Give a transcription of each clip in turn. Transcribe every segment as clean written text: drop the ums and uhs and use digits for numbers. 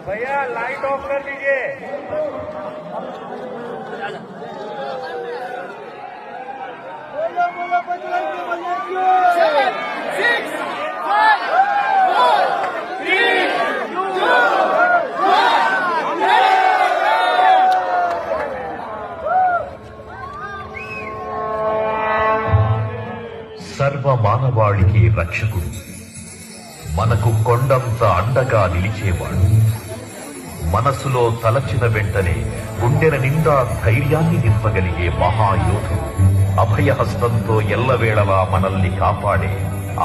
भैया light of कर दीजिए। Seven, six, five, four, three, two, one. సర్వ మానవాళికి రక్షకుడు, మనకు కొండంత అండగా నిలిచేవాడు, మనసులో తలచిన వెంటనే గుండెల నిండా ధైర్యాన్ని నింపగలిగే మహాయోధుడు, అభయహస్తంతో ఎల్లవేళలా మనల్ని కాపాడే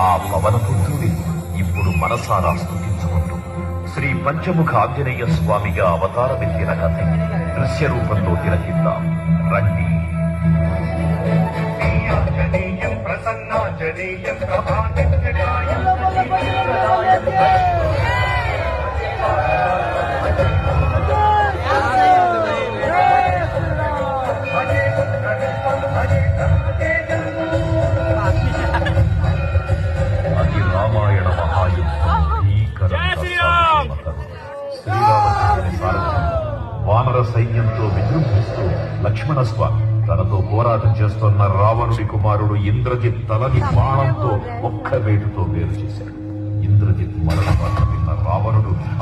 ఆ పవనపుత్రుడి ఇప్పుడు మనసారా స్తుతించుకుంటూ శ్రీ పంచముఖ ఆంజనేయ స్వామిగా అవతారమెత్తిన కథ దృశ్య రూపంలో తిలకిద్దాం రండి. ప్రసన్నాంజనేయం అది రామాయణ మహాయుద్ధం. శ్రీరామచంద్రుని సారథ్యం వానర సైన్యంతో విజృంభిస్తూ లక్ష్మణస్వామి తనతో పోరాటం చేస్తున్న రావణుడి కుమారుడు ఇంద్రజిత్ తలని బాణంతో ఒక్క వేటుతో వేరు చేశాడు. ఇంద్రజిత్ మరణ వార్త విన్న రావణుడు